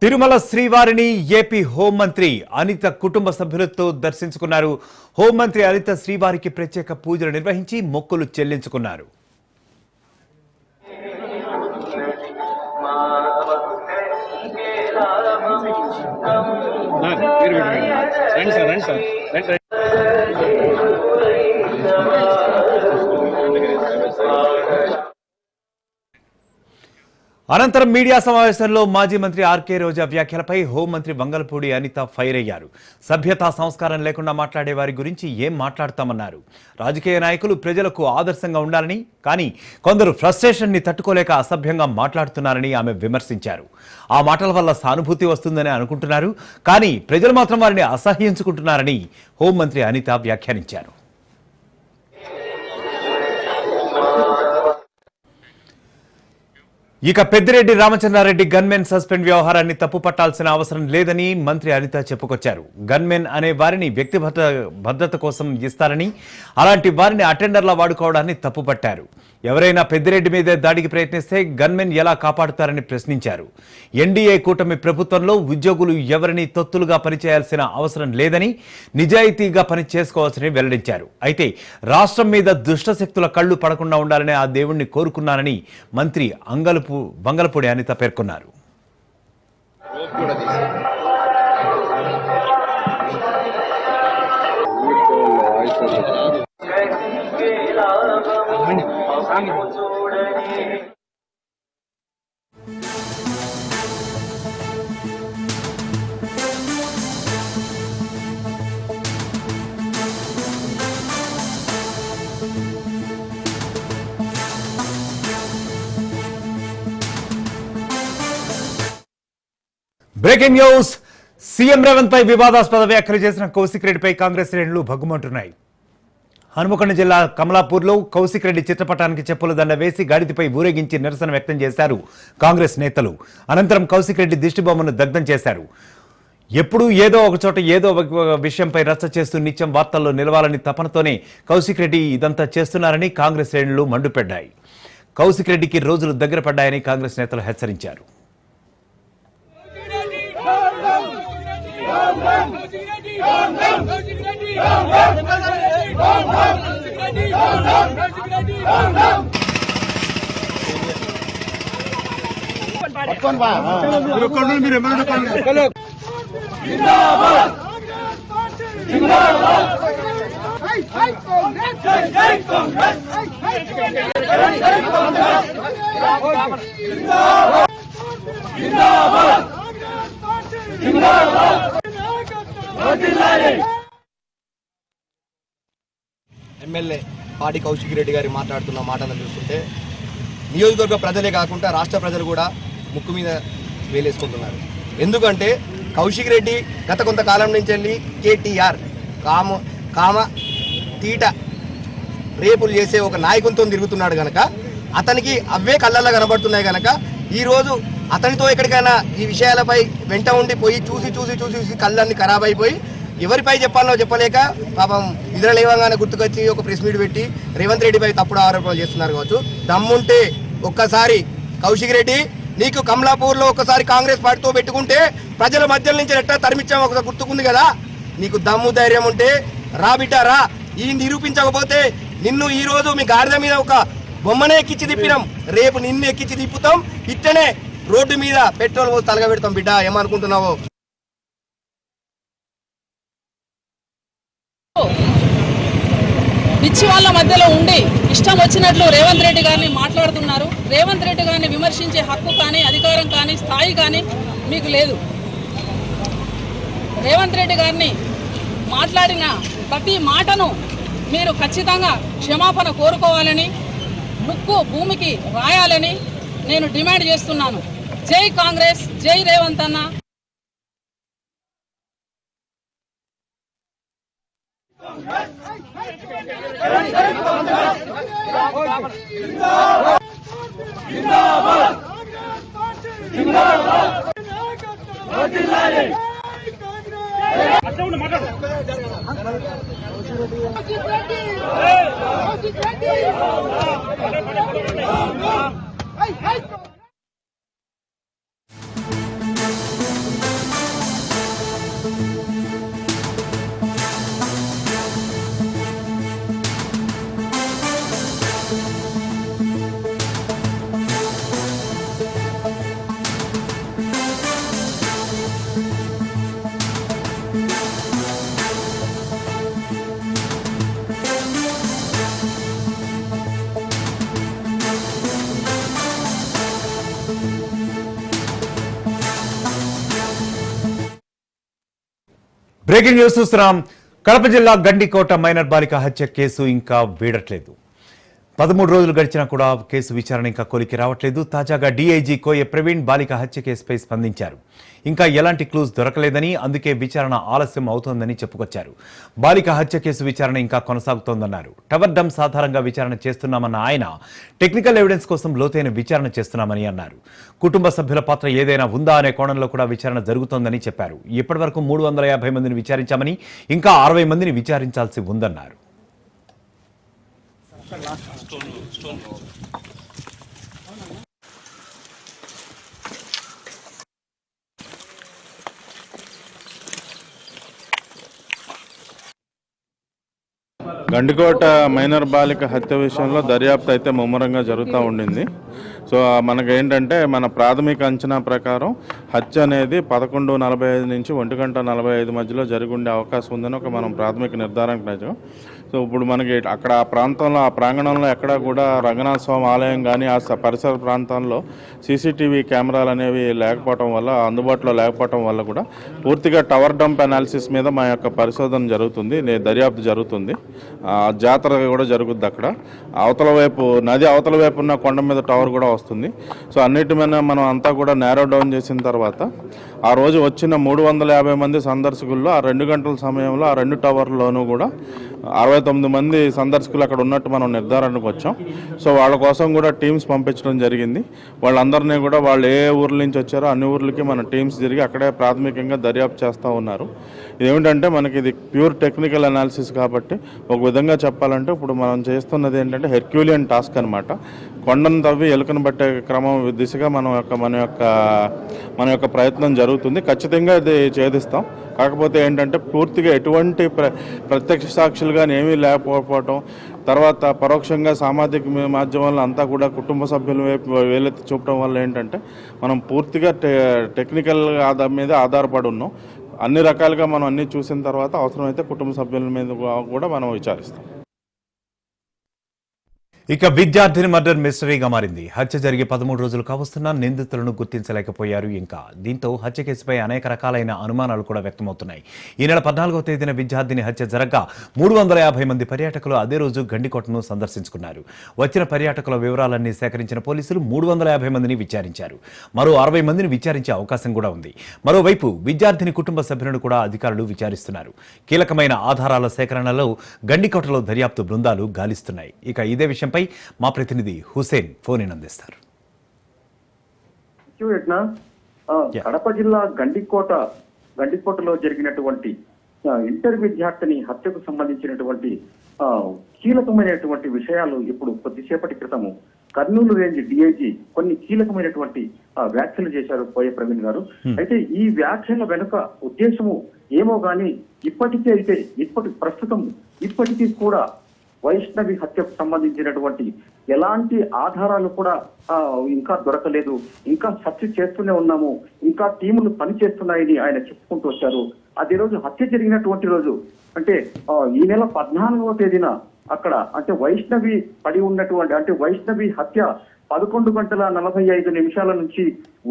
తిరుమల శ్రీవారిని ఏపీ హోంమంత్రి అనిత కుటుంబ సభ్యులతో దర్శించుకున్నారు. హోంమంత్రి అనిత శ్రీవారికి ప్రత్యేక పూజలు నిర్వహించి మొక్కులు చెల్లించుకున్నారు. అనంతరం మీడియా సమావేశంలో మాజీ మంత్రి ఆర్కే రోజా వ్యాఖ్యలపై హోంమంత్రి వంగలపూడి అనిత ఫైర్ అయ్యారు. సభ్యతా సంస్కారం లేకుండా మాట్లాడే వారి గురించి ఏం మాట్లాడతామన్నారు. రాజకీయ నాయకులు ప్రజలకు ఆదర్శంగా ఉండాలని, కానీ కొందరు ఫ్రస్ట్రేషన్ ని తట్టుకోలేక అసభ్యంగా మాట్లాడుతున్నారని ఆమె విమర్శించారు. ఆ మాటల వల్ల సానుభూతి వస్తుందని అనుకుంటున్నారు, కానీ ప్రజలు మాత్రం వారిని అసహ్యించుకుంటున్నారని హోంమంత్రి అనిత వ్యాఖ్యానించారు. ఇక పెద్దిరెడ్డి రామచంద్రారెడ్డి గన్మెన్ సస్పెండ్ వ్యవహారాన్ని తప్పు పట్టాల్సిన అవసరం లేదని మంత్రి అనిత చెప్పుకొచ్చారు. గన్మెన్ అనే వారిని వ్యక్తిగత భద్రత కోసం ఇస్తారని, అలాంటి వారిని అటెండర్లా వాడుకోవడాన్ని తప్పుపట్టారు. ఎవరైనా పెద్దిరెడ్డి మీదే దాడికి ప్రయత్నిస్తే గన్మెన్ ఎలా కాపాడుతారని ప్రశ్నించారు. ఎన్డీఏ కూటమి ప్రభుత్వంలో ఉద్యోగులు ఎవరిని తొత్తులుగా పనిచేయాల్సిన అవసరం లేదని, నిజాయితీగా పని చేసుకోవాల్సిన వెల్లడించారు. అయితే రాష్ట్రం మీద దుష్టశక్తుల కళ్లు పడకుండా ఉండాలని ఆ దేవుణ్ణి కోరుకున్నారని మంత్రి వంగలపూడి అనిత పేర్కొన్నారు. Breaking news. సీఎం రేవంత్ పై వివాదాస్పద వ్యాఖ్యలు చేసిన కౌశిక్ రెడ్డిపై కాంగ్రెస్ శ్రేణులు భగ్గుమంటున్నాయి. హనుమకొండ జిల్లా కమలాపూర్లో కౌశిక్ రెడ్డి చిత్రపటానికి చెప్పుల దండ వేసి గాడిదపై ఊరేగించి నిరసన వ్యక్తం చేశారు కాంగ్రెస్ నేతలు. అనంతరం కౌశిక్ రెడ్డి దిష్టిబొమ్మను దగ్ధం చేశారు. ఎప్పుడూ ఏదో ఒక చోట ఏదో ఒక విషయంపై రచ్చ చేస్తూ నిత్యం వార్తల్లో నిలవాలని తపనతోనే కౌశిక్ రెడ్డి ఇదంతా చేస్తున్నారని కాంగ్రెస్ శ్రేణులు మండిపడ్డాయి. కౌశిక్ రెడ్డికి రోజులు దగ్గర పడ్డాయని కాంగ్రెస్ నేతలు హెచ్చరించారు. ఎమ్మెల్యే పాడి కౌశిక్ రెడ్డి గారి మాట్లాడుతున్న మాటలను చూస్తుంటే నియోజకవర్గ ప్రజలే కాకుండా రాష్ట్ర ప్రజలు కూడా ముక్కు మీద వేలేసుకుంటున్నారు. ఎందుకంటే కౌశిక్ రెడ్డి గత కొంతకాలం నుంచి వెళ్ళి కేటీఆర్ కామ తీట రేపులు చేసే ఒక నాయకునితో తిరుగుతున్నాడు కనుక అతనికి అవే కళ్ళల్లో కనబడుతున్నాయి కనుక ఈరోజు అతనితో ఎక్కడికైనా ఈ విషయాలపై వెంట ఉండిపోయి చూసి కళ్ళన్నీ ఖరాబ్ అయిపోయి ఎవరిపై చెప్పాలో చెప్పలేక పాపం నిద్ర లేవంగానే గుర్తుకొచ్చి ఒక ప్రెస్ మీట్ పెట్టి రేవంత్ రెడ్డిపై తప్పుడు ఆరోపణలు చేస్తున్నారు కావచ్చు. దమ్ముంటే ఒక్కసారి కౌశిక్ రెడ్డి నీకు కమలాపూర్లో ఒకసారి కాంగ్రెస్ పార్టీతో పెట్టుకుంటే ప్రజల మధ్య నుంచి ఎట్టా తరిమిచ్చాము ఒకసారి గుర్తుకుంది కదా. నీకు దమ్ము ధైర్యం ఉంటే రా బిడ్డ రా. ఈ నిరూపించకపోతే నిన్ను ఈ రోజు మీ గాడిద మీద ఒక బొమ్మనే ఎక్కించి తిప్పినాం, రేపు నిన్ను ఎక్కించి తిప్పుతాం. ఇట్టనే రోడ్డు మీద పెట్రోల్ పోసి తలగబెడతాం బిడ్డ. ఏమనుకుంటున్నావో? పిచ్చి వాళ్ళ మధ్యలో ఉండి ఇష్టం వచ్చినట్లు రేవంత్ రెడ్డి గారిని మాట్లాడుతున్నారు. రేవంత్ రెడ్డి గారిని విమర్శించే హక్కు కానీ, అధికారం కానీ, స్థాయి కానీ మీకు లేదు. రేవంత్ రెడ్డి గారిని మాట్లాడిన ప్రతి మాటను మీరు ఖచ్చితంగా క్షమాపణ కోరుకోవాలని, ముక్కు భూమికి రాయాలని నేను డిమాండ్ చేస్తున్నాను. జై కాంగ్రెస్, జై రేవంత్ అన్న. బ్రేకింగ్ న్యూస్ చూస్తున్నాం. కడప జిల్లా గండికోట మైనర్ బాలిక హత్య కేసు ఇంకా వీడట్లేదు. 13 రోజులు గడిచినా కూడా కేసు విచారణ ఇంకా కొలికి రావట్లేదు. తాజాగా డీఐజీ కోయ ప్రవీణ్ బాలిక హత్య కేసుపై స్పందించారు. ఇంకా ఎలాంటి క్లూస్ దొరకలేదని, అందుకే విచారణ ఆలస్యం అవుతోందని చెప్పుకొచ్చారు. బాలిక హత్య కేసు విచారణ ఇంకా కొనసాగుతోందన్నారు. టవర్ డంప్స్ ఆధారంగా విచారణ చేస్తున్నామన్న ఆయన టెక్నికల్ ఎవిడెన్స్ కోసం లోతైన విచారణ చేస్తున్నామని అన్నారు. కుటుంబ సభ్యుల పాత్ర ఏదైనా ఉందా అనే కోణంలో కూడా విచారణ జరుగుతోందని చెప్పారు. ఇప్పటివరకు 350 మందిని విచారించామని, ఇంకా 60 మందిని విచారించాల్సి ఉందన్నారు. గండికోట మైనర్ బాలిక హత్య విషయంలో దర్యాప్తు అయితే ముమ్మరంగా జరుగుతూ ఉండింది. సో మనకేంటంటే మన ప్రాథమిక అంచనా ప్రకారం హత్య అనేది 11:45 నుంచి 1:45 మధ్యలో జరిగి ఉండే అవకాశం ఉందని మనం ప్రాథమిక నిర్ధారణకు వచ్చాం. సో ఇప్పుడు మనకి అక్కడ ఆ ప్రాంతంలో, ఆ ప్రాంగణంలో ఎక్కడా కూడా రంగనాథ స్వామి ఆలయం కానీ ఆ పరిసర ప్రాంతాల్లో సీసీటీవీ కెమెరాలు అనేవి లేకపోవటం వల్ల, అందుబాటులో లేకపోవటం వల్ల కూడా పూర్తిగా టవర్ డంప్ అనాలిసిస్ మీద మా యొక్క పరిశోధన జరుగుతుంది, దర్యాప్తు జరుగుతుంది. జాతర కూడా జరుగుద్ది అక్కడ. అవతల వైపు, నది అవతల వైపు ఉన్న కొండ మీద టవర్ కూడా వస్తుంది. సో అన్నిటి మీద మనం అంతా కూడా నేరో డౌన్ చేసిన తర్వాత ఆ రోజు వచ్చిన 350 మంది సందర్శకుల్లో ఆ 2 గంటల సమయంలో ఆ 2 టవర్లోనూ కూడా 69 మంది సందర్శకులు అక్కడ ఉన్నట్టు మనం నిర్ధారణకు వచ్చాం. సో వాళ్ళ కోసం కూడా టీమ్స్ పంపించడం జరిగింది. వాళ్ళందరినీ కూడా వాళ్ళు ఏ ఊర్ల నుంచి వచ్చారో అన్ని ఊర్లకి మన టీమ్స్ తిరిగి అక్కడే ప్రాథమికంగా దర్యాప్తు చేస్తూ ఉన్నారు. ఇదేమిటంటే మనకి ఇది ప్యూర్ టెక్నికల్ అనాలిసిస్ కాబట్టి ఒక విధంగా చెప్పాలంటే ఇప్పుడు మనం చేస్తున్నది ఏంటంటే హెర్క్యూలియన్ టాస్క్ అనమాట. కొండను తవ్వి ఎలుకను పట్టే క్రమం దిశగా మన యొక్క ప్రయత్నం జరుగుతుంది. ఖచ్చితంగా ఇది ఛేదిస్తాం. కాకపోతే ఏంటంటే పూర్తిగా ఎటువంటి ప్రత్యక్ష సాక్షులు కానీ ఏమీ లేకపోవటం, తర్వాత పరోక్షంగా సామాజిక మాధ్యమాల్లో అంతా కూడా కుటుంబ సభ్యుల వైపు వేలెత్తి చూపడం వల్ల ఏంటంటే మనం పూర్తిగా టెక్నికల్ మీద ఆధారపడి ఉన్నాం. అన్ని రకాలుగా మనం అన్ని చూసిన తర్వాత అవసరమైతే కుటుంబ సభ్యుల మీద కూడా మనం విచారిస్తాం. ఇక విద్యార్థిని మర్డర్ మిస్టరీగా మారింది. హత్య జరిగి 13 రోజులు కావస్తున్నా నిందితులను గుర్తించలేకపోయారు. ఇంకా దీంతో హత్య కేసుపై అనేక రకాలైన అనుమానాలు కూడా వ్యక్తమవుతున్నాయి. ఈ నెల 14వ తేదీన విద్యార్థిని హత్య జరగ్గా 350 మంది పర్యాటకులు అదే రోజు గండికోటను సందర్శించుకున్నారు. వచ్చిన పర్యాటకుల వివరాలన్నీ సేకరించిన పోలీసులు 350 మందిని విచారించారు. మరో 60 మందిని విచారించే అవకాశం కూడా ఉంది. మరోవైపు విద్యార్థిని కుటుంబ సభ్యులను కూడా అధికారులు విచారిస్తున్నారు. కీలకమైన ఆధారాల సేకరణలో గండికోటలో దర్యాప్తు బృందాలు గాలిస్తున్నాయి. ఇక ఇదే విషయంపై మా ప్రతినిధి హుసేన్ ఫోన్ అందిస్తారు. కడప జిల్లా గండికోటలో జరిగినటువంటి ఇంటర్ విద్యార్థిని హత్యకు సంబంధించినటువంటి కీలకమైనటువంటి విషయాలు ఇప్పుడు కొద్దిసేపటి క్రితము కర్నూలు రేంజ్ డిఐజీ కొన్ని కీలకమైనటువంటి వ్యాఖ్యలు చేశారు కోయ ప్రవీణ్ గారు. అయితే ఈ వ్యాఖ్యల వెనుక ఉద్దేశము ఏమో గాని ఇప్పటికీ కూడా వైష్ణవి హత్యకు సంబంధించినటువంటి ఎలాంటి ఆధారాలు కూడా ఇంకా దొరకలేదు. ఇంకా సెర్చ్ చేస్తూనే ఉన్నాము, ఇంకా టీములు పనిచేస్తున్నాయని ఆయన చెప్పుకుంటూ వచ్చారు. అదే రోజు హత్య జరిగినటువంటి రోజు అంటే ఈ నెల 14వ తేదీన అక్కడ అంటే వైష్ణవి పడి ఉన్నటువంటి అంటే వైష్ణవి హత్య 11:45 నుంచి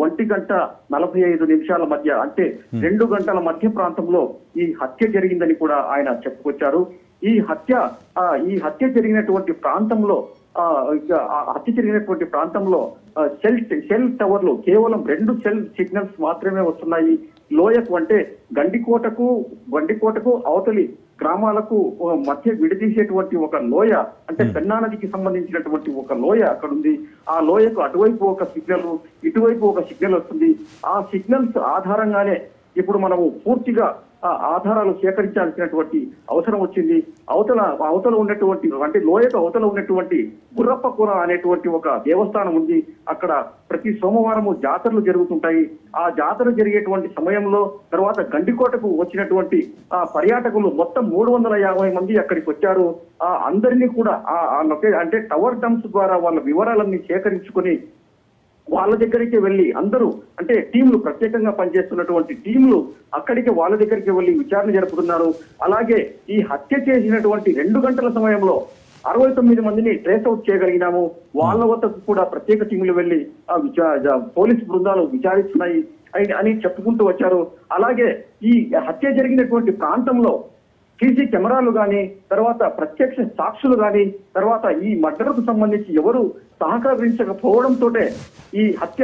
1:45 మధ్య అంటే 2 గంటల మధ్య ప్రాంతంలో ఈ హత్య జరిగిందని కూడా ఆయన చెప్పుకొచ్చారు. ఈ హత్య జరిగినటువంటి ప్రాంతంలో సెల్ టవర్లు కేవలం 2 సెల్ సిగ్నల్స్ మాత్రమే వస్తున్నాయి. లోయకు అంటే గండికోటకు అవతలి గ్రామాలకు మధ్య విడదీసేటువంటి ఒక లోయ అంటే పెన్నా నదికి సంబంధించినటువంటి ఒక లోయ అక్కడ ఉంది. ఆ లోయకు అటువైపు ఒక సిగ్నల్, ఇటువైపు ఒక సిగ్నల్ వస్తుంది. ఆ సిగ్నల్స్ ఆధారంగానే ఇప్పుడు మనము పూర్తిగా ఆధారాలు సేకరించాల్సినటువంటి అవసరం వచ్చింది. అవతల ఉన్నటువంటి అంటే లోయకు అవతల ఉన్నటువంటి గుర్రప్పకూర అనేటువంటి ఒక దేవస్థానం ఉంది. అక్కడ ప్రతి సోమవారము జాతరలు జరుగుతుంటాయి. ఆ జాతర జరిగేటువంటి సమయంలో తర్వాత గండికోటకు వచ్చినటువంటి పర్యాటకులు మొత్తం 350 మంది అక్కడికి వచ్చారు. అందరినీ కూడా అంటే టవర్ డంప్స్ ద్వారా వాళ్ళ వివరాలన్నీ సేకరించుకొని వాళ్ళ దగ్గరికి వెళ్ళి అందరూ అంటే టీంలు ప్రత్యేకంగా పనిచేస్తున్నటువంటి టీంలు అక్కడికి వాళ్ళ దగ్గరికి వెళ్ళి విచారణ జరుపుతున్నారు. అలాగే ఈ హత్య చేసినటువంటి 2 గంటల సమయంలో 69 మందిని ట్రేస్ అవుట్ చేయగలిగినాము. వాళ్ళ వద్దకు కూడా ప్రత్యేక టీంలు వెళ్ళి పోలీసు బృందాలు విచారిస్తున్నాయి అని చెప్పుకుంటూ వచ్చారు. అలాగే ఈ హత్య జరిగినటువంటి ప్రాంతంలో సీసీ కెమెరాలు కానీ తర్వాత ప్రత్యక్ష సాక్షులు కానీ తర్వాత ఈ మర్డర్కు సంబంధించి ఎవరు సహకరించకపోవడంతో ఈ హత్య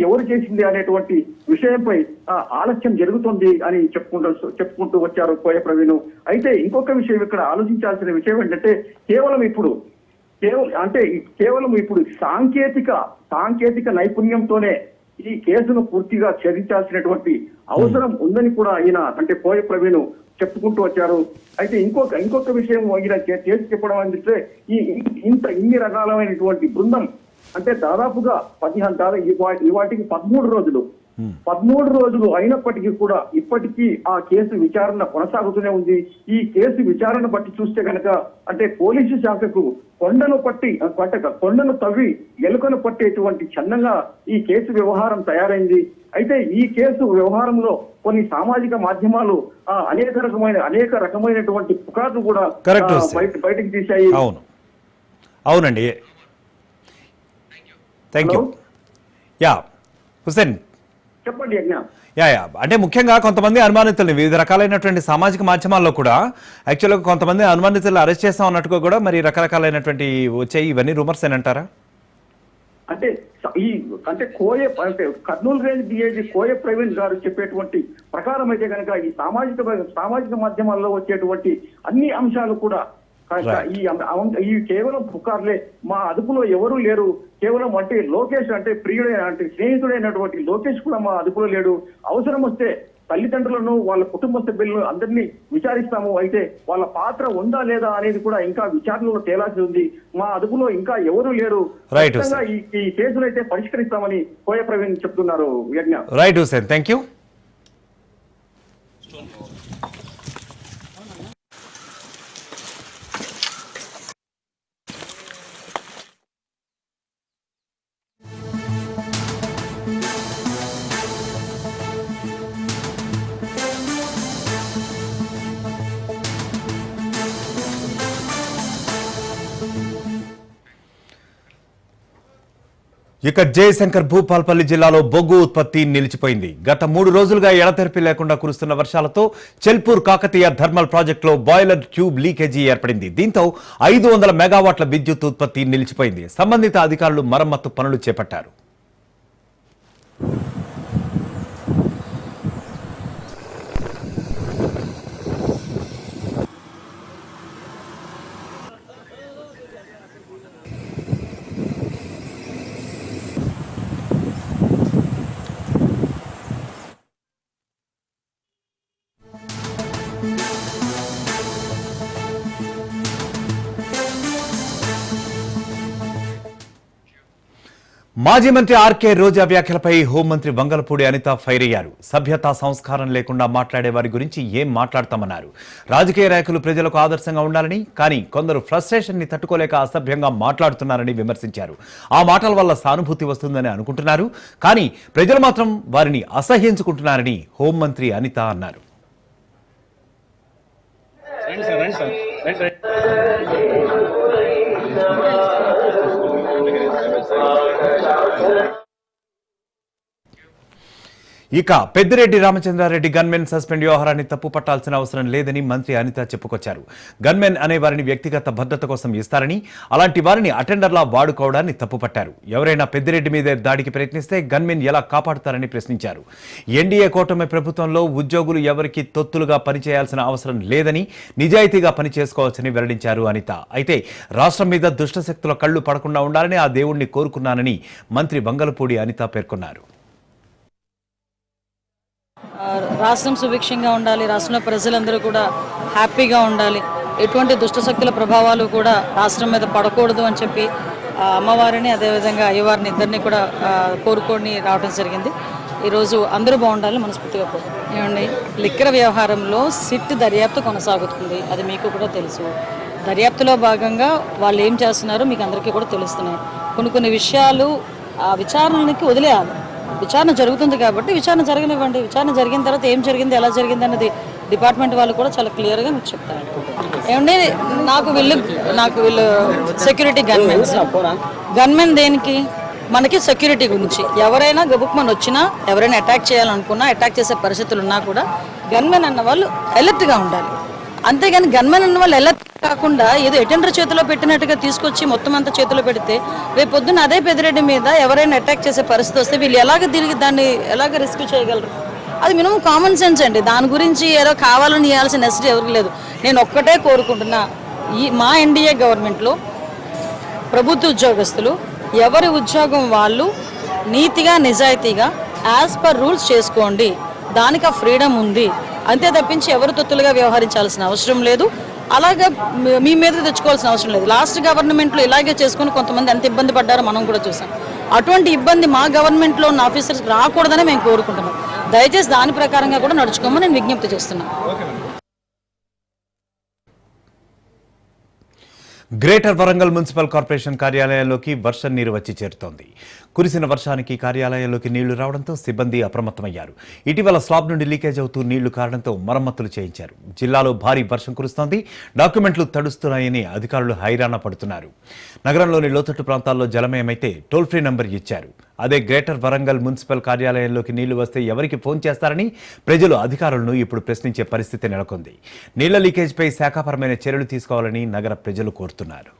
ఎవరు చేసింది అనేటువంటి విషయంపై ఆలస్యం జరుగుతుంది అని చెప్పుకుంటూ వచ్చారు కోయ ప్రవీణ్. అయితే ఇంకొక విషయం ఇక్కడ ఆలోచించాల్సిన విషయం ఏంటంటే కేవలం ఇప్పుడు సాంకేతిక నైపుణ్యంతోనే ఈ కేసును పూర్తిగా ఛేదించాల్సినటువంటి అవసరం ఉందని కూడా ఈయన అంటే కోయ ప్రవీణ్ చెప్పుకుంటూ వచ్చారు. అయితే ఇంకొక విషయం ఈయన చేసి చెప్పడం అంటే ఇన్ని రకాలైనటువంటి బృందం అంటే దాదాపుగా ఇవాటికి 13 రోజులు అయినప్పటికీ కూడా ఇప్పటికీ ఆ కేసు విచారణ కొనసాగుతూనే ఉంది. ఈ కేసు విచారణ బట్టి చూస్తే కనుక అంటే పోలీసు శాఖకు కొండను తవ్వి ఎలుకను పట్టేటువంటి చందంగా ఈ కేసు వ్యవహారం తయారైంది. అయితే ఈ కేసు వ్యవహారంలో కొన్ని సామాజిక మాధ్యమాలు అనేక రకమైనటువంటి పుకార్లు కూడా బయటకు తీశాయి. అవునండి, థ్యాంక్ యూ. యా హుసేన్ చెప్పండి. అంటే ముఖ్యంగా కొంతమంది అనుమానితుల్ని వివిధ రకాలైనటువంటి సామాజిక మాధ్యమాల్లో కూడా యాక్చువల్గా కొంతమంది అనుమానితులు అరెస్ట్ చేస్తాం అన్నట్టుగా కూడా మరి రకరకాలైనటువంటి వచ్చాయి. ఇవన్నీ రూమర్స్ ఏనంటారా? అంటే కర్నూలు రేంజ్ డిఐజీ కోయ ప్రవీణ్ గారు చెప్పేటువంటి ప్రకారం అయితే కనుక ఈ సామాజిక మాధ్యమాల్లో వచ్చేటువంటి అన్ని అంశాలు కూడా ఈ కేవలం పుకార్లే, మా అదుపులో ఎవరూ లేరు, కేవలం అంటే లోకేష్ అంటే స్నేహితుడైనటువంటి లోకేష్ కూడా మా అదుపులో లేడు, అవసరం వస్తే తల్లిదండ్రులను వాళ్ళ కుటుంబ సభ్యులను అందరినీ విచారిస్తాము, అయితే వాళ్ళ పాత్ర ఉందా లేదా అనేది కూడా ఇంకా విచారణలో తేలాల్సి ఉంది, మా అదుపులో ఇంకా ఎవరూ లేరు, ఈ కేసులు అయితే పరిష్కరిస్తామని కోయ ప్రవీణ్ చెప్తున్నారు. Right Hussain, thank you. ఇక జయశంకర్ భూపాల్పల్లి జిల్లాలో బొగ్గు ఉత్పత్తి నిలిచిపోయింది. గత 3 రోజులుగా ఎడతెరిపి లేకుండా కురుస్తున్న వర్షాలతో చెల్పూర్ కాకతీయ థర్మల్ ప్రాజెక్టులో బాయిలర్ ట్యూబ్ లీకేజీ ఏర్పడింది. దీంతో 500 మెగావాట్ల విద్యుత్ ఉత్పత్తి నిలిచిపోయింది. సంబంధిత అధికారులు మరమ్మతు పనులు చేపట్టారు. మాజీ మంత్రి ఆర్కే రోజా వ్యాఖ్యలపై హోంమంత్రి వంగలపూడి అనిత ఫైర్ అయ్యారు. సభ్యతా సంస్కారం లేకుండా మాట్లాడే వారి గురించి ఏం మాట్లాడతామన్నారు. రాజకీయ నాయకులు ప్రజలకు ఆదర్శంగా ఉండాలని, కానీ కొందరు ఫ్రస్ట్రేషన్ ని తట్టుకోలేక అసభ్యంగా మాట్లాడుతున్నారని విమర్శించారు. ఆ మాటల వల్ల సానుభూతి వస్తుందని అనుకుంటున్నారు, కానీ ప్రజలు మాత్రం వారిని అసహ్యించుకుంటున్నారని హోంమంత్రి అనిత అన్నారు. ఇక పెద్దిరెడ్డి రామచంద్రారెడ్డి గన్మెన్ సస్పెండ్ వ్యవహారాన్ని తప్పు పట్టాల్సిన అవసరం లేదని మంత్రి అనిత చెప్పుకొచ్చారు. గన్మెన్ అనే వారిని వ్యక్తిగత భద్రత కోసం ఇస్తారని, అలాంటి వారిని అటెండర్లా వాడుకోవడాన్ని తప్పుపట్టారు. ఎవరైనా పెద్దిరెడ్డి మీద దాడికి ప్రయత్నిస్తే గన్మెన్ ఎలా కాపాడుతారని ప్రశ్నించారు. ఎన్డీఏ కూటమి ప్రభుత్వంలో ఉద్యోగులు ఎవరికి తొత్తులుగా పనిచేయాల్సిన అవసరం లేదని, నిజాయితీగా పనిచేసుకోవచ్చని వెల్లడించారు అనిత. అయితే రాష్ట్రం మీద దుష్టశక్తుల కళ్లు పడకుండా ఉండాలని ఆ దేవుణ్ణి కోరుకున్నానని మంత్రి వంగలపూడి అనిత పేర్కొన్నారు. రాష్ట్రం సుభిక్షంగా ఉండాలి, రాష్ట్రంలో ప్రజలందరూ కూడా హ్యాపీగా ఉండాలి, ఎటువంటి దుష్టశక్తుల ప్రభావాలు కూడా రాష్ట్రం మీద పడకూడదు అని చెప్పి అమ్మవారిని అదేవిధంగా అయ్యవారిని ఇద్దరిని కూడా కోరుకొని రావడం జరిగింది. ఈరోజు అందరూ బాగుండాలని మనస్ఫూర్తిగా కోరుకుంటున్నాం. ఏమండి, లిక్కర్ వ్యవహారంలో సిట్ దర్యాప్తు కొనసాగుతుంది, అది మీకు కూడా తెలుసు. దర్యాప్తులో భాగంగా వాళ్ళు ఏం చేస్తున్నారో మీకు అందరికీ కూడా తెలుస్తున్నాయి. కొన్ని విషయాలు ఆ విచారణకి వదిలేయాలి. విచారణ జరుగుతుంది కాబట్టి విచారణ జరగనివ్వండి. విచారణ జరిగిన తర్వాత ఏం జరిగింది, ఎలా జరిగింది అన్నది డిపార్ట్మెంట్ వాళ్ళు కూడా చాలా క్లియర్గా మీకు చెప్తారు. ఏమండి, నాకు వీళ్ళు సెక్యూరిటీ గన్మెన్ దేనికి? మనకి సెక్యూరిటీ గురించి. ఎవరైనా గబుక్మన్ వచ్చినా, ఎవరైనా అటాక్ చేయాలనుకున్నా, అటాక్ చేసే పరిస్థితులు ఉన్నా కూడా గన్మెన్ అన్న వాళ్ళు అలర్ట్గా ఉండాలి. అంతేగాని గన్మెన్ అన్న వాళ్ళు అలర్ట్ కాకుండా ఏదో అటెండర్ చేతిలో పెట్టినట్టుగా తీసుకొచ్చి మొత్తం అంతా చేతిలో పెడితే రేపు పొద్దున్న అదే పెద్దిరెడ్డి మీద ఎవరైనా అటాక్ చేసే పరిస్థితి వస్తే వీళ్ళు దాన్ని ఎలాగ రిస్క్ చేయగలరు? అది మినిమం కామన్ సెన్స్ అండి. దాని గురించి ఏదో కావాలని చేయాల్సిన నెసెసిటీ ఎవరికి లేదు. నేను ఒక్కటే కోరుకుంటున్నా, మా ఎన్డీఏ గవర్నమెంట్లో ప్రభుత్వ ఉద్యోగస్తులు ఎవరి ఉద్యోగం వాళ్ళు నీతిగా నిజాయితీగా యాజ్ పర్ రూల్స్ చేసుకోండి, దానికి ఆ ఫ్రీడమ్ ఉంది. అంతే తప్పించి ఎవరు తొత్తులుగా వ్యవహరించాల్సిన అవసరం లేదు, అలాగే మీ మీద తెచ్చుకోవాల్సిన అవసరం లేదు. లాస్ట్ గవర్నమెంట్లో ఇలాగే చేసుకుని కొంతమంది ఎంత ఇబ్బంది పడ్డారో మనం కూడా చూసాం. అటువంటి ఇబ్బంది మా గవర్నమెంట్లో ఉన్న ఆఫీసర్స్ రాకూడదని మేము కోరుకుంటున్నాం. దయచేసి దాని ప్రకారంగా కూడా నడుచుకోమని నేను విజ్ఞప్తి చేస్తున్నాను. గ్రేటర్ వరంగల్ మున్సిపల్ కార్పొరేషన్ కార్యాలయంలోకి వర్షం నీరు వచ్చి చేరుతోంది. కురిసిన వర్షానికి కార్యాలయంలోకి నీళ్లు రావడంతో సిబ్బంది అప్రమత్తమయ్యారు. ఇటీవల స్లాబ్ నుండి లీకేజ్ అవుతూ నీళ్లు కారడంతో మరమ్మతులు చేయించారు. జిల్లాలో భారీ వర్షం కురుస్తోంది. డాక్యుమెంట్లు తడుస్తున్నాయని అధికారులు హైరాణ పడుతున్నారు. నగరంలోని లోతట్టు ప్రాంతాల్లో జలమయమైతే టోల్ ఫ్రీ నంబర్ ఇచ్చారు. అదే గ్రేటర్ వరంగల్ మున్సిపల్ కార్యాలయంలోకి నీళ్లు వస్తే ఎవరికి ఫోన్ చేస్తారని ప్రజలు అధికారులను ఇప్పుడు ప్రశ్నించే పరిస్థితి నెలకొంది. నీళ్ల లీకేజ్పై శాఖాపరమైన చర్యలు తీసుకోవాలని నగర ప్రజలు కోరుతున్నారు.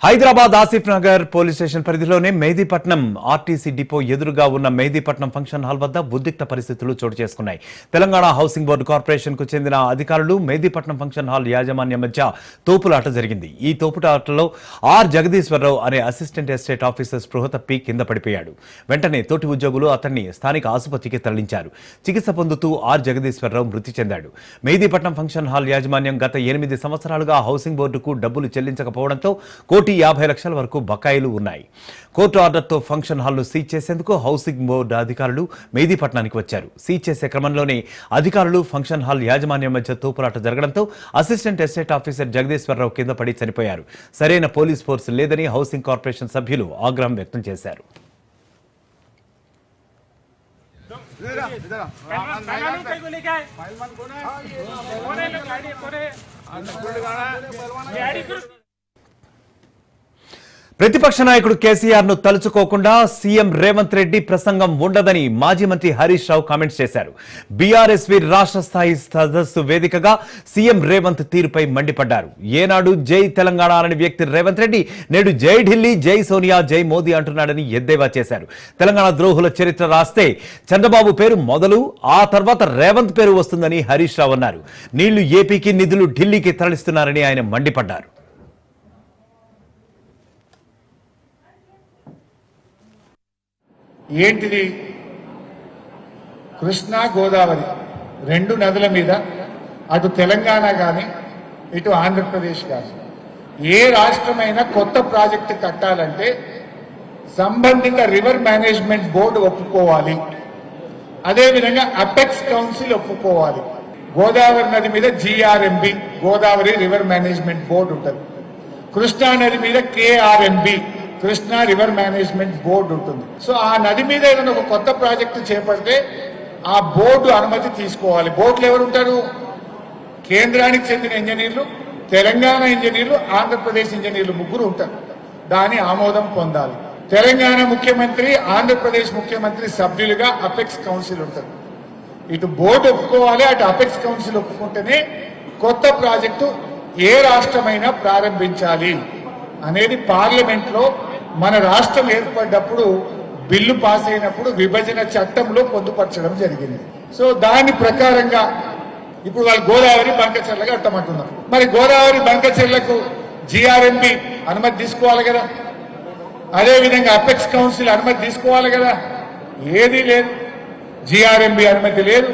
హైదరాబాద్ ఆసిఫ్ నగర్ పోలీస్ స్టేషన్ పరిధిలోనే మెహదీపట్నం ఆర్టీసీ డిపో ఎదురుగా ఉన్న మెహదీపట్నం ఫంక్షన్ హాల్ వద్ద ఉద్రిక్త పరిస్థితులు చోటు చేసుకున్నాయి. తెలంగాణ హౌసింగ్ బోర్డు కార్పొరేషన్ కు చెందిన అధికారులు మెహదీపట్నం ఫంక్షన్ హాల్ యాజమాన్యం మధ్య తోపులాట జరిగింది. ఈ తోపులాటలో ఆర్ జగదీశ్వరరావు అనే అసిస్టెంట్ ఎస్టేట్ ఆఫీసర్ స్పృహ తప్పి కింద పడిపోయాడు. వెంటనే తోటి ఉద్యోగులు అతన్ని స్థానిక ఆసుపత్రికి తరలించారు. చికిత్స పొందుతూ ఆర్ జగదీశ్వరరావు మృతి చెందాడు. మెహదీపట్నం ఫంక్షన్ హాల్ యాజమాన్యం గత 8 సంవత్సరాలుగా హౌసింగ్ బోర్డుకు డబ్బులు చెల్లించకపోవడంతో 1,50,00,000 వరకు బకాయిలు ఉన్నాయి. కోర్టు ఆర్డర్తో ఫంక్షన్ హాల్ను సీజ్ చేసేందుకు హౌసింగ్ బోర్డు అధికారులు మెహదీపట్నానికి వచ్చారు. సీజ్ చేసే క్రమంలోనే అధికారులు ఫంక్షన్ హాల్ యాజమాన్యం మధ్య తోపులాట జరగడంతో అసిస్టెంట్ ఎస్టేట్ ఆఫీసర్ జగదీశ్వరరావు కింద పడి చనిపోయారు. సరైన పోలీస్ ఫోర్స్ లేదని హౌసింగ్ కార్పొరేషన్ సభ్యులు ఆగ్రహం వ్యక్తం చేశారు. ప్రతిపక్ష నాయకుడు కేసీఆర్ ను తలుచుకోకుండా సీఎం రేవంత్ రెడ్డి ప్రసంగం ఉండదని మాజీ మంత్రి హరీష్ రావు కామెంట్స్ చేశారు. బీఆర్ఎస్వి రాష్ట్ర స్థాయి సదస్సు వేదికగా సీఎం రేవంత్ తీరుపై మండిపడ్డారు. ఏనాడు జై తెలంగాణ అనే వ్యక్తి రేవంత్ రెడ్డి నేడు జై ఢిల్లీ, జై సోనియా, జై మోదీ అంటున్నాడని ఎద్దేవా చేశారు. తెలంగాణ ద్రోహుల చరిత్ర రాస్తే చంద్రబాబు పేరు మొదలు, ఆ తర్వాత రేవంత్ పేరు వస్తుందని హరీష్ రావు అన్నారు. నీళ్లు ఏపీకి, నిధులు ఢిల్లీకి తరలిస్తున్నారని ఆయన మండిపడ్డారు. ఏంటిది? కృష్ణా గోదావరి 2 నదుల మీద అటు తెలంగాణ కానీ ఇటు ఆంధ్రప్రదేశ్ కానీ ఏ రాష్ట్రమైనా కొత్త ప్రాజెక్టు కట్టాలంటే సంబంధిత రివర్ మేనేజ్మెంట్ బోర్డు ఒప్పుకోవాలి. అదేవిధంగా అపెక్స్ కౌన్సిల్ ఒప్పుకోవాలి. గోదావరి నది మీద GRMB Godavari river management board ఉంటుంది. కృష్ణా నది మీద KRMB Krishna river management board ఉంటుంది. సో ఆ నది మీద ఏదైనా ఒక కొత్త ప్రాజెక్టు చేపడితే ఆ బోర్డు అనుమతి తీసుకోవాలి. బోర్డులు ఎవరు ఉంటారు? కేంద్రానికి చెందిన ఇంజనీర్లు, తెలంగాణ ఇంజనీర్లు, ఆంధ్రప్రదేశ్ ఇంజనీర్లు, ముగ్గురు ఉంటారు. దాని ఆమోదం పొందాలి. తెలంగాణ ముఖ్యమంత్రి, ఆంధ్రప్రదేశ్ ముఖ్యమంత్రి సభ్యులుగా అపెక్స్ కౌన్సిల్ ఉంటుంది. ఇటు బోర్డు ఒప్పుకోవాలి, అటు అపెక్స్ కౌన్సిల్ ఒప్పుకుంటేనే కొత్త ప్రాజెక్టు ఏ రాష్ట్రమైనా ప్రారంభించాలి అనేది పార్లమెంట్లో మన రాష్ట్రం ఏర్పడ్డప్పుడు బిల్లు పాస్ అయినప్పుడు విభజన చట్టంలో పొందుపరచడం జరిగింది. సో దాని ప్రకారంగా ఇప్పుడు వాళ్ళు గోదావరి బంకచెర్ల కట్టమంటున్నారు. మరి గోదావరి బంకచెర్లకు GRMB అనుమతి తీసుకోవాలి కదా, అదేవిధంగా అపెక్స్ కౌన్సిల్ అనుమతి తీసుకోవాలి కదా. ఏదీ లేదు, GRMB అనుమతి లేదు,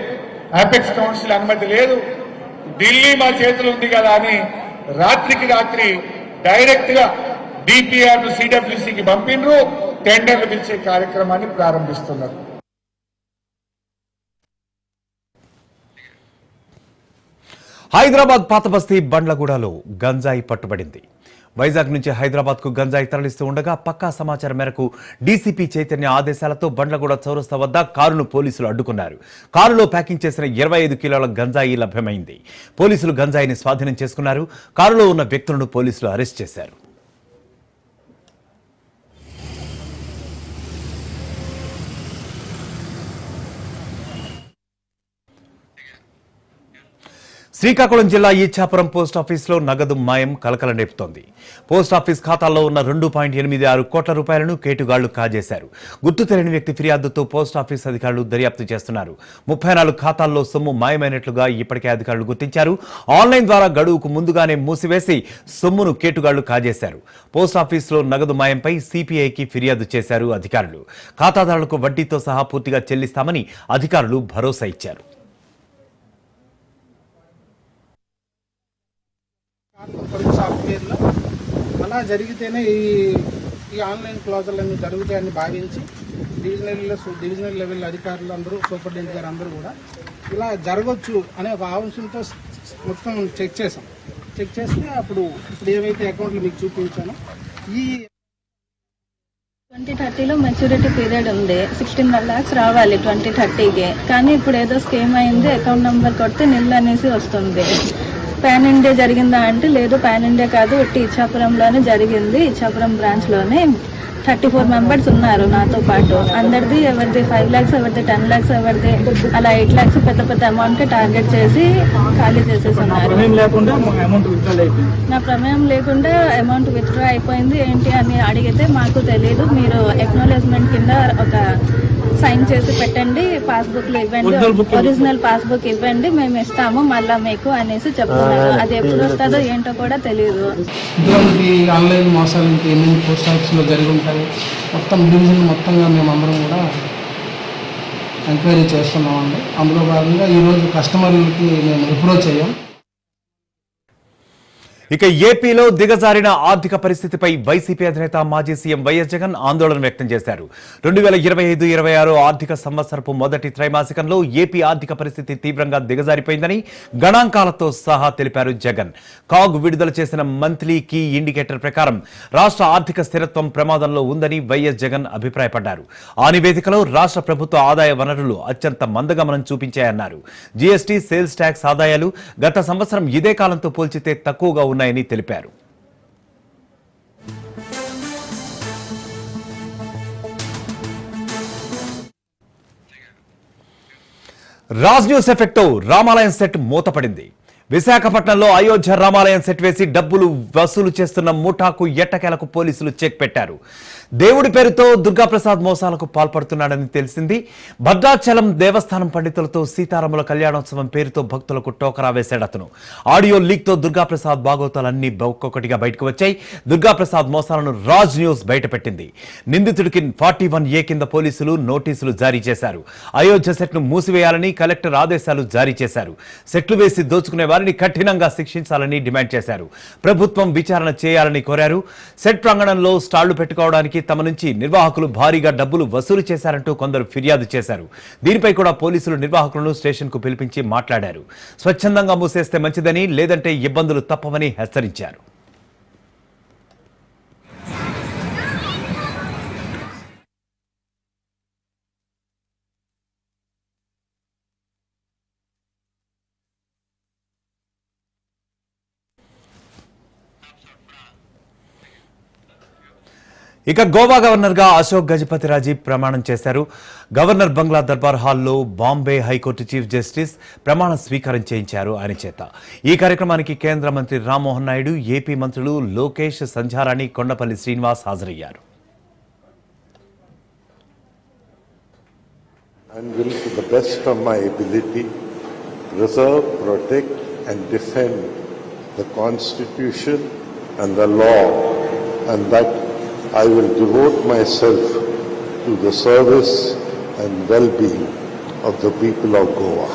అపెక్స్ కౌన్సిల్ అనుమతి లేదు. ఢిల్లీ మా చేతులు ఉంది కదా అని రాత్రికి రాత్రి డైరెక్ట్ గా DPR ను CWCకి పంపిండ్రు, టెండర్లు పిలిచే కార్యక్రమాన్ని ప్రారంభిస్తున్నారు. హైదరాబాద్ పాతబస్తీ బండ్లగూడలో గంజాయి పట్టుబడింది. వైజాగ్ నుంచి హైదరాబాద్ కు గంజాయి తరలిస్తూ ఉండగా పక్కా సమాచారం మేరకు డీసీపీ చైతన్య ఆదేశాలతో బండ్లగూడ చౌరస్తా వద్ద కారును పోలీసులు అడ్డుకున్నారు. కారులో ప్యాకింగ్ చేసిన 25 కిలోల గంజాయి లభ్యమైంది. పోలీసులు గంజాయిని స్వాధీనం చేసుకున్నారు. కారులో ఉన్న వ్యక్తులను పోలీసులు అరెస్ట్ చేశారు. శ్రీకాకుళం జిల్లా ఈచ్ఛాపురం పోస్టాఫీసులో నగదు మాయం కలకలం రేపుతోంది. పోస్టాఫీస్ ఖాతాల్లో ఉన్న 2.86 కోట్ల రూపాయలను కేటుగాళ్లు కాజేశారు. గుర్తు తెలియని వ్యక్తి ఫిర్యాదుతో పోస్టాఫీస్ అధికారులు దర్యాప్తు చేస్తున్నారు. 34 ఖాతాల్లో సొమ్ము మాయమైనట్లుగా ఇప్పటికే అధికారులు గుర్తించారు. ఆన్లైన్ ద్వారా గడువుకు ముందుగానే మూసివేసి సొమ్మును కేటుగాళ్లు కాజేశారు. పోస్టాఫీసులో నగదు మాయంపై సిపిఐకి ఫిర్యాదు చేశారు అధికారులు. ఖాతాదారులకు వడ్డీతో సహా పూర్తిగా చెల్లిస్తామని అధికారులు భరోసా ఇచ్చారు. సాఫ్ట్వేర్లో అలా జరిగితేనే ఈ ఆన్లైన్ క్లాజులన్నీ జరుగుతాయని భావించి డివిజనల్ లెవెల్ అధికారులు అందరూ, సూపరింటెండెంట్ గారు అందరూ కూడా ఇలా జరగవచ్చు అనే ఒక ఆలోచనతో మొత్తం చెక్ చేస్తే అప్పుడు ఏవైతే అకౌంట్లు మీకు చూపించానో ఈ 2030లో మెచ్యూరిటీ పీరియడ్ ఉంది. 16 lakhs రావాలి 2030కి. కానీ ఇప్పుడు ఏదో స్కీమ్ అయింది, అకౌంట్ నెంబర్ కొడితే నిల్ అనేసి వస్తుంది. పాన్ ఇండియా జరిగిందా అంటే లేదు, పాన్ ఇండియా కాదు, ఇచ్చాపురంలోనే జరిగింది. ఇచ్చాపురం బ్రాంచ్లోనే 34 members ఉన్నారు నాతో పాటు. అందరిది ఎవరిది 5 lakhs, ఎవరిది 10 lakhs, ఎవరిది అలా 8 lakhs పెద్ద పెద్ద అమౌంట్ టార్గెట్ చేసి ఖాళీ చేసేసి ఉన్నారు. నా ప్రమేయం లేకుండా అమౌంట్ విత్డ్రా అయిపోయింది ఏంటి అని అడిగితే మాకు తెలియదు, మీరు ఎక్నాలెడ్జ్మెంట్ కింద ఒక సైన్ చేసి పెట్టండి, పాస్బుక్లు ఇవ్వండి, ఒరిజినల్ పాస్బుక్ ఇవ్వండి, మేము ఇస్తాము మళ్ళా మీకు అనేసి చెప్తున్నారు. అది ఎప్పుడు వస్తుందో ఏంటో కూడా తెలియదు. ఇటువంటి ఆన్లైన్ మోసాలు ఇంకా ఎన్ని పోస్ట్ ఆఫీస్లో జరిగి ఉంటాయి, మొత్తం డివిజన్ మొత్తంగా మేమందరం కూడా ఎంక్వైరీ చేస్తున్నామండి. అందులో భాగంగా ఈరోజు కస్టమర్లకి మేము అప్రోచ్ అయ్యాం. ఇక ఏపీలో దిగజారిన ఆర్థిక పరిస్థితిపై వైసీపీ అధినేత మాజీ సీఎం వైఎస్ జగన్ ఆందోళన వ్యక్తం చేశారు. 2025-26 ఆర్థిక సంవత్సరపు మొదటి త్రైమాసికంలో ఏపీ ఆర్థిక పరిస్థితి తీవ్రంగా దిగజారిపోయిందని గణాంకాలతో సహా తెలిపారు జగన్. కాగ్ విడుదల చేసిన మంత్లీ కీ ఇండికేటర్ ప్రకారం రాష్ట్ర ఆర్థిక స్థిరత్వం ప్రమాదంలో ఉందని వైఎస్ జగన్ అభిప్రాయపడ్డారు. ఆ నివేదికలో రాష్ట్ర ప్రభుత్వ ఆదాయ వనరులు అత్యంత మందగమనం చూపించాయన్నారు. జీఎస్టీ, సేల్స్ ట్యాక్స్ ఆదాయాలు గత సంవత్సరం ఇదే కాలంతో పోల్చితే తక్కువగా ఉన్నాయని తెలిపారు. రాజ్ న్యూస్ ఎఫెక్ట్తో రామాలయం సెట్ మూతపడింది. విశాఖపట్నంలో అయోధ్య రామాలయం సెట్ వేసి డబ్బులు వసూలు చేస్తున్న ముఠాకు ఎట్టకేలకు పోలీసులు చెక్ పెట్టారు. దేవుడి పేరుతో దుర్గాప్రసాద్ మోసాలకు పాల్పడుతున్నాడని తెలిసింది. భద్రాచలం దేవస్థానం పండితులతో సీతారాముల కళ్యాణోత్సవం పేరుతో భక్తులకు టోకరా వేశాడు అతను. ఆడియో లీక్ తో దుర్గాప్రసాద్ బాగోతాలన్నీ ఒక్కొక్కటిగా బయటకు వచ్చాయి. దుర్గాప్రసాద్ మోసాలను రాజ్ న్యూస్ బయటపెట్టింది. నిందితుడికి 41A కింద పోలీసులు నోటీసులు జారీ చేశారు. అయోధ్య సెట్ ను మూసివేయాలని కలెక్టర్ ఆదేశాలు జారీ చేశారు. సెట్లు వేసి దోచుకునే వారిని కఠినంగా శిక్షించాలని డిమాండ్ చేశారు. ప్రభుత్వం విచారణ చేయాలని కోరారు. సెట్ ప్రాంగణంలో స్టాళ్లు పెట్టుకోవడానికి తమ నుంచి నిర్వాహకులు భారీగా డబ్బులు వసూలు చేశారంటూ కొందరు ఫిర్యాదు చేశారు. దీనిపై కూడా పోలీసులు నిర్వాహకులను స్టేషన్ కు పిలిపించి మాట్లాడారు. స్వచ్ఛందంగా మూసేస్తే మంచిదని, లేదంటే ఇబ్బందులు తప్పవని హెచ్చరించారు. ఇక గోవా గవర్నర్ గా అశోక్ గజపతిరాజు ప్రమాణం చేశారు. గవర్నర్ బంగ్లా దర్బార్ హాల్లో బాంబే హైకోర్టు చీఫ్ జస్టిస్ ప్రమాణ స్వీకారం చేయించారు ఆయన చేత. ఈ కార్యక్రమానికి కేంద్ర మంత్రి రామ్మోహన్ నాయుడు, ఏపీ మంత్రులు లోకేష్, సంధ్యారాణి, కొండపల్లి శ్రీనివాస్ హాజరయ్యారు. and will, to the best of my ability, preserve, protect, and defend the Constitution and the law, and that I will devote myself to the service and well-being of the people of Goa.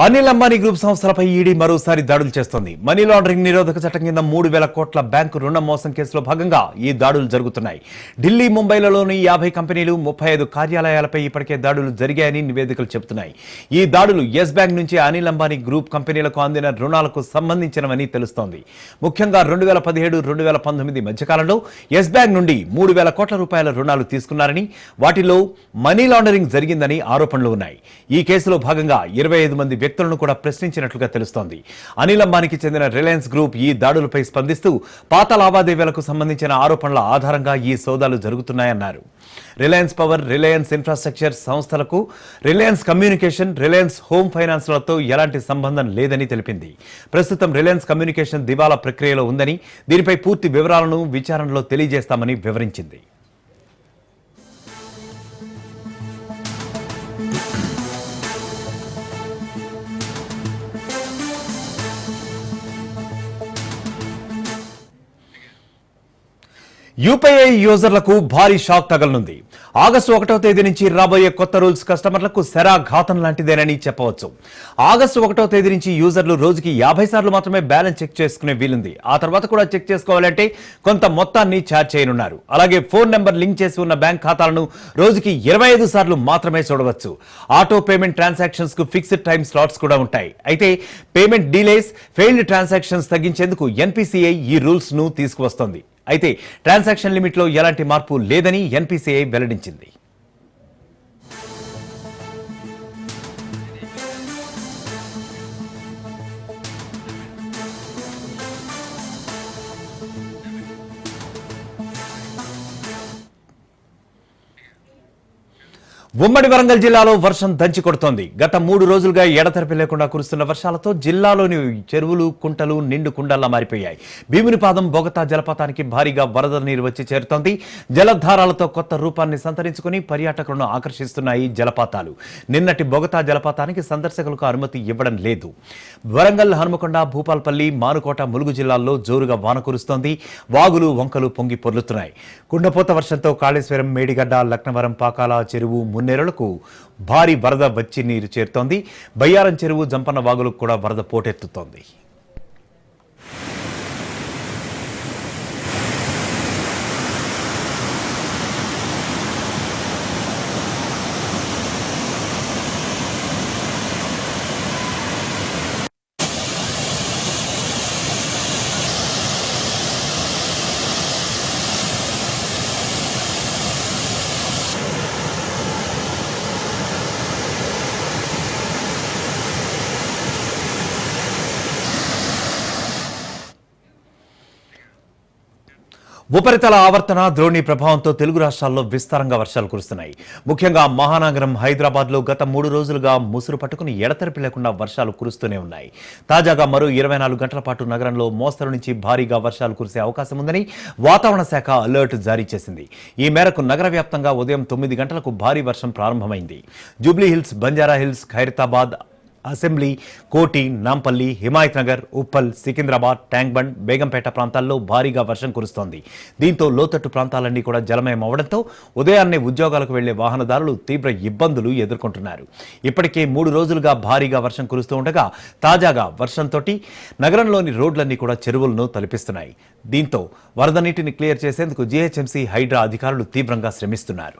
Anil Ambani group సంస్థలపై ED మరోసారి దాడులు చేస్తోంది. Money laundering నిరోధక చట్టం కింద 3,000 కోట్ల bank రుణ మోసం కేసులో భాగంగా ఈ దాడులు జరుగుతున్నాయి. ఢిల్లీ, ముంబైలలోని 50 కంపెనీలు, 35 కార్యాలయాలపై ఇప్పటికే దాడులు జరిగాయని నివేదికలు చెబుతున్నాయి. ఈ దాడులు యెస్ బ్యాంక్ నుంచి అనిల్ అంబానీ గ్రూప్ కంపెనీలకు అందిన రుణాలకు సంబంధించినవని తెలుస్తోంది. ముఖ్యంగా 2017-2019 మధ్యకాలంలో యెస్ బ్యాంక్ నుండి 3,000 కోట్ల రూపాయల రుణాలు తీసుకున్నారని, వాటిలో మనీ లాండరింగ్ జరిగిందని ఆరోపణలు ఉన్నాయి. ఈ కేసులో భాగంగా 25 మంది వ్యక్తులను కూడా ప్రశ్నించినట్లుగా తెలుస్తోంది. అనిల్ అంబానీకి చెందిన రిలయన్స్ గ్రూప్ ఈ దాడులపై స్పందిస్తూ పాత లావాదేవీలకు సంబంధించిన ఆరోపణల ఆధారంగా ఈ సోదాలు జరుగుతున్నాయన్నారు. రిలయన్స్ పవర్, రిలయన్స్ ఇన్ఫ్రాస్ట్రక్చర్ సంస్థలకు రిలయన్స్ కమ్యూనికేషన్, రిలయన్స్ హోమ్ ఫైనాన్స్లతో ఎలాంటి సంబంధం లేదని తెలిపింది. ప్రస్తుతం రిలయన్స్ కమ్యూనికేషన్ దివాలా ప్రక్రియలో ఉందని, దీనిపై పూర్తి వివరాలను విచారణలో తెలియజేస్తామని వివరించింది. యూపీఐ యూజర్లకు భారీ షాక్ తగలనుంది. ఆగస్టు 1వ తేదీ నుంచి రాబోయే కొత్త రూల్స్ కస్టమర్లకు శరాఘాతం లాంటిదేనని చెప్పవచ్చు. ఆగస్టు 1వ తేదీ నుంచి యూజర్లు రోజుకి 50 సార్లు మాత్రమే బ్యాలెన్స్ చెక్ చేసుకునే వీలుంది. ఆ తర్వాత కూడా చెక్ చేసుకోవాలంటే కొంత మొత్తాన్ని ఛార్జ్ చేయనున్నారు. అలాగే ఫోన్ నెంబర్ లింక్ చేసి ఉన్న బ్యాంక్ ఖాతాలను రోజుకి 25 సార్లు మాత్రమే చూడవచ్చు. ఆటో పేమెంట్ ట్రాన్సాక్షన్స్ కు ఫిక్స్డ్ టైం స్లాట్స్ కూడా ఉంటాయి. అయితే పేమెంట్ డిలేస్, ఫెయిల్డ్ ట్రాన్సాక్షన్స్ తగ్గించేందుకు ఎన్పీసీఐ ఈ రూల్స్ ను తీసుకువస్తోంది. అయితే ట్రాన్సాక్షన్ లిమిట్ లో ఎలాంటి మార్పు లేదని ఎన్పీసీఐ వెల్లడించింది. ఉమ్మడి వరంగల్ జిల్లాలో వర్షం దంచి కొడుతోంది. గత 3 రోజులుగా ఎడతెరపి లేకుండా కురుస్తున్న వర్షాలతో జిల్లాలోని చెరువులు, కుంటలు నిండు కుండల్లా మారిపోయాయి. భీమునిపాదం, బొగతా జలపాతానికి భారీగా వరద నీరు వచ్చి చేరుతోంది. జలధారాలతో కొత్త రూపాన్ని సంతరించుకుని పర్యాటకులను ఆకర్షిస్తున్నాయి జలపాతాలు. నిన్నటి బొగతా జలపాతానికి సందర్శకులకు అనుమతి ఇవ్వడం లేదు. వరంగల్, హనుమకొండ, భూపాల్పల్లి, మానుకోట, ములుగు జిల్లాల్లో జోరుగా వాన కురుస్తోంది. వాగులు, వంకలు పొంగి పొర్లుతున్నాయి. కుండపోత వర్షంతో కాళేశ్వరం, మేడిగడ్డ, లక్నవరం, పాకాల చెరువు, మున్నేరులకు భారీ వరద వచ్చి నీరు చేరుతోంది. బయ్యారం చెరువు, జంపన్న వాగులకు కూడా వరద పోటెత్తుతోంది. ఉపరితల ఆవర్తన ద్రోణి ప్రభావంతో తెలుగు రాష్ట్రాల్లో విస్తారంగా వర్షాలు కురుస్తున్నాయి. ముఖ్యంగా మహానగరం హైదరాబాద్లో గత 3 రోజులుగా ముసురు పట్టుకుని ఎడతెరిపి లేకుండా వర్షాలు కురుస్తూనే ఉన్నాయి. తాజాగా మరో 24 గంటల పాటు నగరంలో మోస్తరు నుంచి భారీగా వర్షాలు కురిసే అవకాశం ఉందని వాతావరణ శాఖ అలర్ట్ జారీ చేసింది. ఈ మేరకు నగర వ్యాప్తంగా ఉదయం 9 గంటలకు భారీ వర్షం ప్రారంభమైంది. Jubilee hills, Banjara hills, Khairatabad, assembly, కోటి, నాంపల్లి, హిమాయత్ నగర్, ఉప్పల్, సికింద్రాబాద్, ట్యాంక్బండ్, బేగంపేట ప్రాంతాల్లో భారీగా వర్షం కురుస్తోంది. దీంతో లోతట్టు ప్రాంతాలన్నీ కూడా జలమయం అవడంతో ఉదయాన్నే ఉద్యోగాలకు వెళ్లే వాహనదారులు తీవ్ర ఇబ్బందులు ఎదుర్కొంటున్నారు. ఇప్పటికే 3 రోజులుగా భారీగా వర్షం కురుస్తూ ఉండగా తాజాగా వర్షంతో నగరంలోని రోడ్లన్నీ కూడా చెరువులను తలపిస్తున్నాయి. దీంతో వరద నీటిని క్లియర్ చేసేందుకు జీహెచ్ఎంసీ, హైడ్రా అధికారులు తీవ్రంగా శ్రమిస్తున్నారు.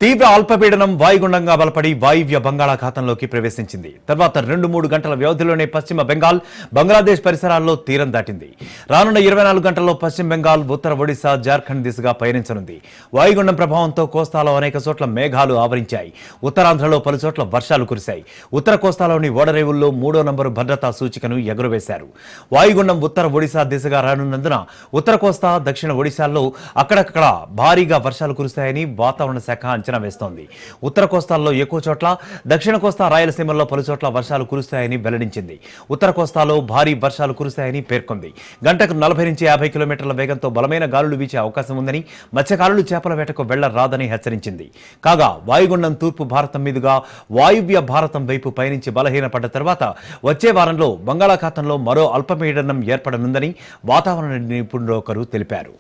తీవ్ర అల్పపీడనం వాయుగుండంగా బలపడి వాయువ్య బంగాళాఖాతంలోకి ప్రవేశించింది. తర్వాత 2-3 గంటల వ్యవధిలోనే పశ్చిమ బెంగాల్, బంగ్లాదేశ్ పరిసరాల్లో తీరం దాటింది. రానున్న 24 గంటల్లో పశ్చిమ బెంగాల్, ఉత్తర ఒడిశా, జార్ఖండ్ దిశగా పయనించనుంది. వాయుగుండం ప్రభావంతో కోస్తాలో అనేక చోట్ల మేఘాలు ఆవరించాయి. ఉత్తరాంధ్రలో పలుచోట్ల వర్షాలు కురిశాయి. ఉత్తర కోస్తాలోని ఓడరేవుల్లో 3వ నంబరు భద్రతా సూచికను ఎగురవేశారు. వాయుగుండం ఉత్తర ఒడిశా దిశగా రానున్నందున ఉత్తర కోస్తా, దక్షిణ ఒడిశాల్లో అక్కడక్కడ భారీగా వర్షాలు కురుస్తాయని వాతావరణ శాఖ అంచనా వేస్తోంది. ఉత్తర కోస్తాల్లో ఎక్కువ చోట్ల, దక్షిణ కోస్తా, రాయలసీమల్లో పలుచోట్ల వర్షాలు కురుస్తాయని వెల్లడించింది. ఉత్తర కోస్తాలో భారీ వర్షాలు కురుస్తాయని పేర్కొంది. గంటకు 40-50 కిలోమీటర్ల వేగంతో బలమైన గాలులు వీచే అవకాశం ఉందని, మత్స్యకారులు చేపల వేటకు వెళ్లరాదని హెచ్చరించింది. కాగా వాయుగుండం తూర్పు భారతం మీదుగా వాయువ్య భారతం వైపు పయనించి బలహీనపడ్డ తర్వాత వచ్చే వారంలో బంగాళాఖాతంలో మరో అల్పపీడనం ఏర్పడనుందని వాతావరణ నిపుణులు ఒకరు తెలిపారు.